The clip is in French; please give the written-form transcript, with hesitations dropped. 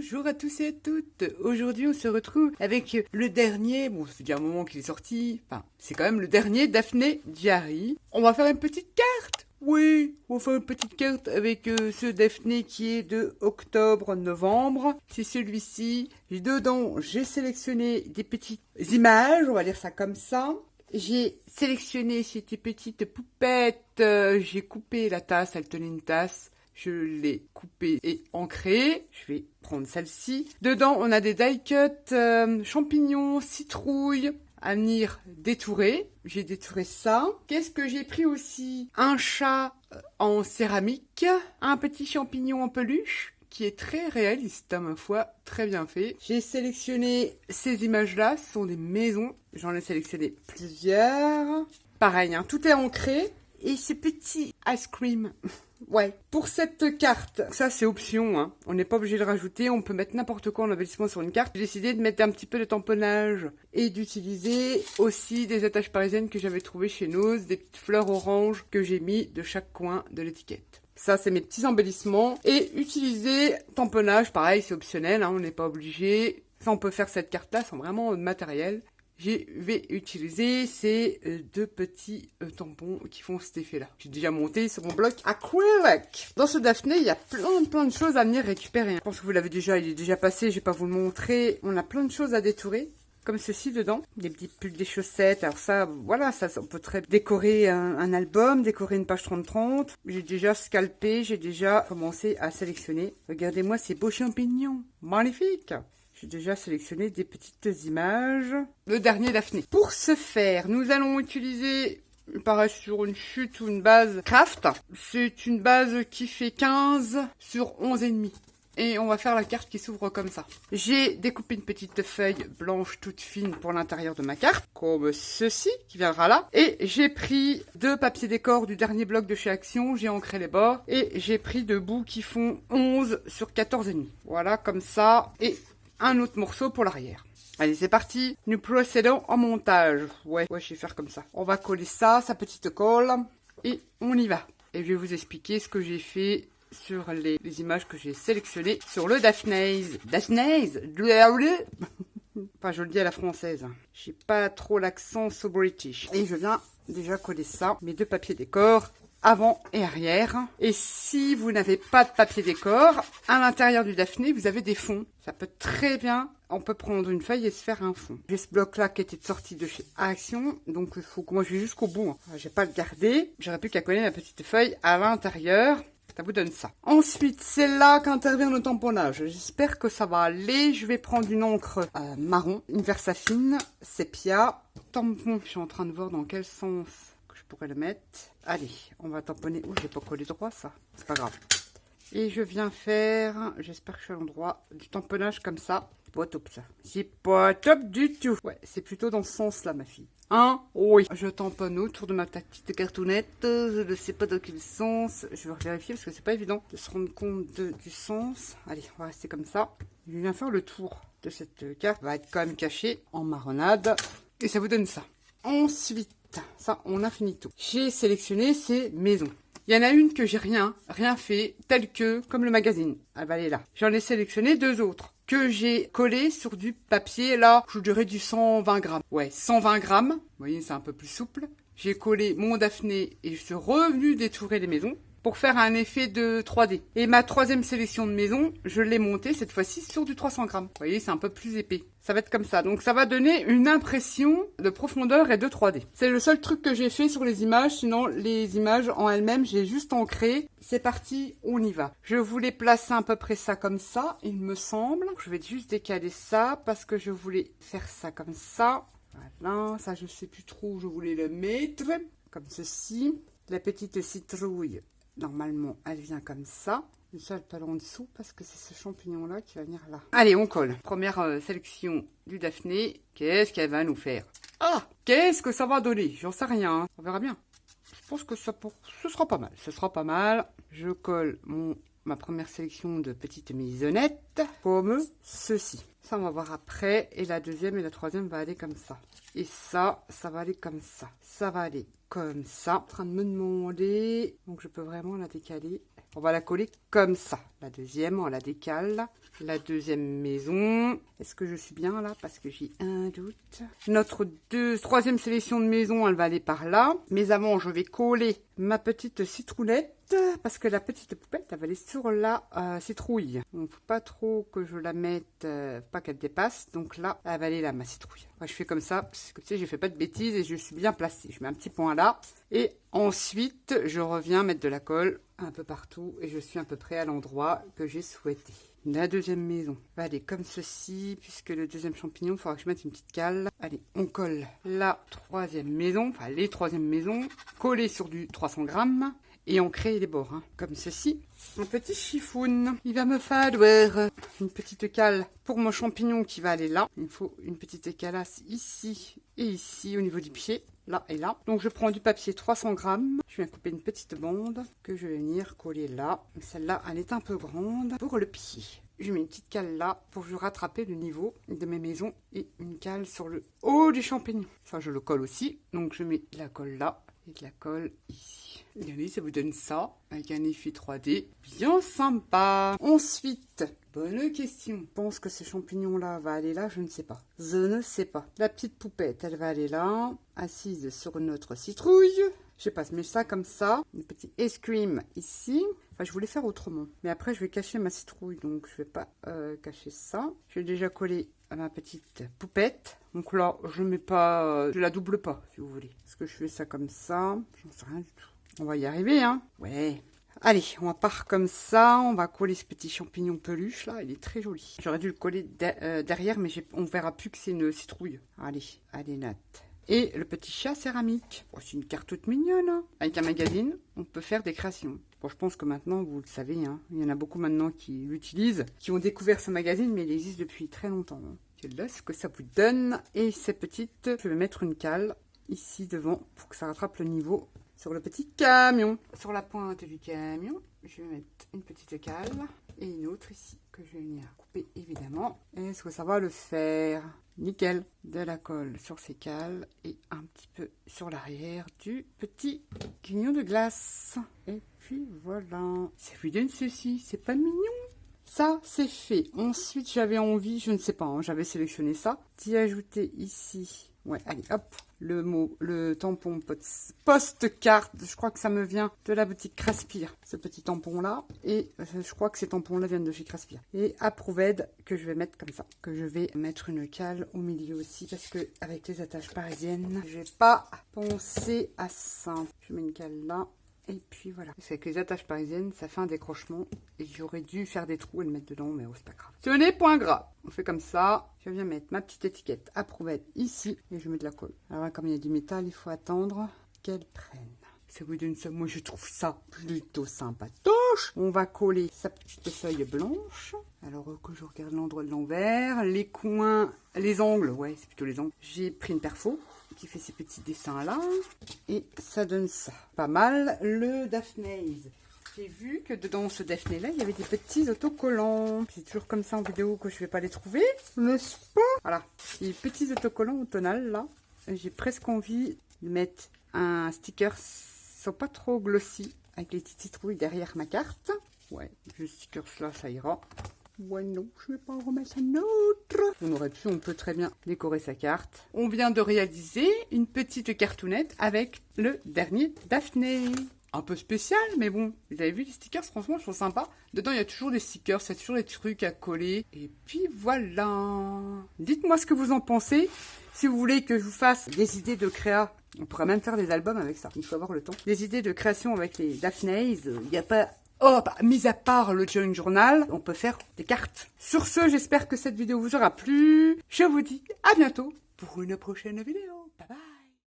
Bonjour à tous et à toutes. Aujourd'hui, on se retrouve avec le dernier, bon, ça fait déjà un moment qu'il est sorti, enfin, c'est quand même le dernier Daphné Diary. On va faire une petite carte. Oui, on va faire une petite carte avec ce Daphné qui est de octobre-novembre. C'est celui-ci. Dedans, j'ai sélectionné des petites images, on va dire ça comme ça. J'ai sélectionné ces petites poupettes. J'ai coupé la tasse, elle tenait une tasse. Je l'ai coupée et ancrée. Je vais prendre celle-ci. Dedans, on a des die-cut, champignons, citrouilles à venir détourer. J'ai détouré ça. Qu'est-ce que j'ai pris aussi? Un chat en céramique, un petit champignon en peluche qui est très réaliste, à ma foi, très bien fait. J'ai sélectionné ces images-là, ce sont des maisons. J'en ai sélectionné plusieurs. Pareil, hein, tout est ancré. Et ce petit ice cream... Ouais, pour cette carte, ça c'est option, hein. On n'est pas obligé de le rajouter, on peut mettre n'importe quoi en embellissement sur une carte. J'ai décidé de mettre un petit peu de tamponnage et d'utiliser aussi des attaches parisiennes que j'avais trouvées chez Nose, des petites fleurs oranges que j'ai mis de chaque coin de l'étiquette. Ça, c'est mes petits embellissements. Et utiliser tamponnage, pareil, c'est optionnel, hein, on n'est pas obligé. Ça, on peut faire cette carte-là sans vraiment de matériel. Je vais utiliser ces deux petits tampons qui font cet effet-là. J'ai déjà monté sur mon bloc acrylique. Dans ce Daphné, il y a plein de choses à venir récupérer. Je pense que vous l'avez déjà, il est déjà passé, je vais pas vous le montrer. On a plein de choses à détourer, comme ceci dedans. Des petits pulls, des chaussettes. Alors ça, voilà, ça on peut très décorer un album, décorer une page 30-30. J'ai déjà scalpé, j'ai déjà commencé à sélectionner. Regardez-moi ces beaux champignons. Magnifiques! J'ai déjà sélectionné des petites images. Le dernier Daphné. Pour ce faire, nous allons utiliser, pareil, sur une chute ou une base craft. C'est une base qui fait 15 sur 11,5. Et on va faire la carte qui s'ouvre comme ça. J'ai découpé une petite feuille blanche toute fine pour l'intérieur de ma carte, comme ceci, qui viendra là. Et j'ai pris deux papiers décor du dernier bloc de chez Action, j'ai ancré les bords. Et j'ai pris deux bouts qui font 11 sur 14,5. Voilà, comme ça. Et un autre morceau pour l'arrière. Allez, c'est parti. Nous procédons en montage. Ouais, je vais faire comme ça. On va coller ça, sa petite colle. Et on y va. Et je vais vous expliquer ce que j'ai fait sur les images que j'ai sélectionnées sur le Daphné's. Daphné's. Enfin, je le dis à la française. J'ai pas trop l'accent so british. Et je viens déjà coller ça. Mes deux papiers décor. Avant et arrière. Et si vous n'avez pas de papier décor, à l'intérieur du Daphné, vous avez des fonds. Ça peut très bien, on peut prendre une feuille et se faire un fond. J'ai ce bloc-là qui était sorti de chez Action, donc il faut que moi je vais jusqu'au bout. Hein. Je vais pas le garder. J'aurais pu qu'à coller ma petite feuille à l'intérieur. Ça vous donne ça. Ensuite, c'est là qu'intervient le tamponnage. J'espère que ça va aller. Je vais prendre une encre marron, une Versafine, sépia, tampon. Je suis en train de voir dans quel sens je pourrais le mettre. Allez, on va tamponner. Oh, j'ai pas collé droit ça. C'est pas grave. Et je viens faire, j'espère que je suis à l'endroit, du tamponnage comme ça. C'est pas top ça. C'est pas top du tout. Ouais, c'est plutôt dans ce sens-là, ma fille. Hein? Oui. Je tamponne autour de ma petite cartonnette. Je ne sais pas dans quel sens. Je vais vérifier parce que c'est pas évident de se rendre compte du sens. Allez, on va rester comme ça. Je viens faire le tour de cette carte. Elle va être quand même cachée en marronnade. Et ça vous donne ça. Ensuite, ça, on a fini tout. J'ai sélectionné ces maisons. Il y en a une que j'ai rien fait, telle que, comme le magazine. Elle va aller là. J'en ai sélectionné deux autres que j'ai collé sur du papier, là, je dirais du 120 grammes. Ouais, 120 grammes. Vous voyez, c'est un peu plus souple. J'ai collé mon Daphné et je suis revenue détourer les maisons pour faire un effet de 3D. Et ma troisième sélection de maisons, je l'ai montée cette fois-ci sur du 300 grammes. Vous voyez, c'est un peu plus épais. Ça va être comme ça. Donc ça va donner une impression de profondeur et de 3D. C'est le seul truc que j'ai fait sur les images. Sinon, les images en elles-mêmes, j'ai juste ancré. C'est parti, on y va. Je voulais placer à peu près ça comme ça, il me semble. Je vais juste décaler ça parce que je voulais faire ça comme ça. Voilà, ça je sais plus trop où je voulais le mettre. Comme ceci. La petite citrouille. Normalement, elle vient comme ça. Le seul pas en dessous parce que c'est ce champignon-là qui va venir là. Allez, on colle. Première sélection du Daphné. Qu'est-ce qu'elle va nous faire? Ah! Qu'est-ce que ça va donner? J'en sais rien. Hein. On verra bien. Je pense que ce sera pas mal. Ce sera pas mal. Je colle ma première sélection de petites maisonnettes comme ceci. Ça, on va voir après. Et la deuxième et la troisième va aller comme ça. Et ça va aller comme ça. Ça va aller comme ça. En train de me demander. Donc, je peux vraiment la décaler. On va la coller comme ça. La deuxième, on la décale. La deuxième maison. Est-ce que je suis bien là? Parce que j'ai un doute. Notre troisième sélection de maison, elle va aller par là. Mais avant, je vais coller ma petite citrounette. Parce que la petite poupette, elle va aller sur la citrouille. Donc, faut pas trop que je la mette, pas qu'elle dépasse. Donc là, elle va aller là, ma citrouille. Moi, je fais comme ça, parce que tu sais, je fais pas de bêtises et je suis bien placée. Je mets un petit point là. Et ensuite, je reviens mettre de la colle un peu partout. Et je suis à peu près à l'endroit que j'ai souhaité. La deuxième maison va aller comme ceci, puisque le deuxième champignon, il faudra que je mette une petite cale. Allez, on colle la troisième maison, enfin les troisièmes maisons, collées sur du 300 grammes. Et on crée les bords, hein, comme ceci. Un petit chiffon. Il va me falloir une petite cale pour mon champignon qui va aller là. Il me faut une petite écalasse ici et ici au niveau du pied. Là et là. Donc je prends du papier 300 grammes. Je viens couper une petite bande que je vais venir coller là. Celle-là, elle est un peu grande pour le pied. Je mets une petite cale là pour rattraper le niveau de mes maisons et une cale sur le haut du champignon. Ça, je le colle aussi. Donc je mets la colle là. Et de la colle ici. Regardez, ça vous donne ça, avec un effet 3D bien sympa. Ensuite, bonne question. Je pense que ce champignon-là va aller là, je ne sais pas. Je ne sais pas. La petite poupette, elle va aller là, assise sur notre citrouille. Je passe mais ça comme ça. Le petit ice cream ici. Enfin, je voulais faire autrement. Mais après, je vais cacher ma citrouille, donc je vais pas cacher ça. J'ai déjà collé ma petite poupette. Donc là, je mets pas, je la double pas, si vous voulez. Est-ce que je fais ça comme ça? J'en sais rien du tout. On va y arriver, hein. Ouais. Allez, on part comme ça. On va coller ce petit champignon peluche, là. Il est très joli. J'aurais dû le coller derrière, mais on verra plus que c'est une citrouille. Allez, Nat. Et le petit chat céramique. Oh, c'est une carte toute mignonne, hein. Avec un magazine, on peut faire des créations. Bon, je pense que maintenant, vous le savez, hein. Il y en a beaucoup maintenant qui l'utilisent, qui ont découvert ce magazine, mais il existe depuis très longtemps, hein. Là, ce que ça vous donne. Et ces petites, je vais mettre une cale ici devant pour que ça rattrape le niveau sur le petit camion. Sur la pointe du camion, je vais mettre une petite cale et une autre ici que je vais venir couper évidemment. Est-ce que ça va le faire? Nickel. De la colle sur ces cales et un petit peu sur l'arrière du petit camion de glace. Et puis voilà. Ça vous donne ceci, c'est pas mignon? Ça, c'est fait. Ensuite, j'avais envie, je ne sais pas, hein, j'avais sélectionné ça, d'y ajouter ici. Ouais, allez, hop, le tampon post-carte. Je crois que ça me vient de la boutique Craspire, ce petit tampon-là. Et je crois que ces tampons-là viennent de chez Craspire. Et Approved, que je vais mettre comme ça. Que je vais mettre une cale au milieu aussi, parce que avec les attaches parisiennes, je n'ai pas pensé à ça. Je mets une cale là. Et puis voilà. Parce qu'avec les attaches parisiennes, ça fait un décrochement. Et j'aurais dû faire des trous et le mettre dedans, mais oh, c'est pas grave. Ce n'est point grave. On fait comme ça. Je viens mettre ma petite étiquette Approved ici. Et je mets de la colle. Alors là, comme il y a du métal, il faut attendre qu'elle prenne. Ça vous donne ça. Moi, je trouve ça plutôt sympatoche. On va coller sa petite feuille blanche. Alors que je regarde l'endroit de l'envers. Les coins, les angles. Ouais, c'est plutôt les angles. J'ai pris une perfo qui fait ces petits dessins là et ça donne ça. Pas mal. Le Daphné's. J'ai vu que dedans ce Daphné là il y avait des petits autocollants. C'est toujours comme ça en vidéo que je vais pas les trouver, n'est-ce pas? Voilà, les petits autocollants au tonal là. J'ai presque envie de mettre un sticker, sont pas trop glossy, avec les petites citrouilles derrière ma carte. Ouais, le sticker là ça ira. Ouais, non, je vais pas en remettre un autre. On peut très bien décorer sa carte. On vient de réaliser une petite cartoonette avec le dernier Daphné. Un peu spécial, mais bon, vous avez vu les stickers, franchement, je trouve sympa. Dedans, il y a toujours des stickers, il y a toujours des trucs à coller. Et puis voilà. Dites-moi ce que vous en pensez. Si vous voulez que je vous fasse des idées de créa, on pourrait même faire des albums avec ça. Il faut avoir le temps. Des idées de création avec les Daphné's, il n'y a pas... Oh, bah, mis à part le Junk Journal, on peut faire des cartes. Sur ce, j'espère que cette vidéo vous aura plu. Je vous dis à bientôt pour une prochaine vidéo.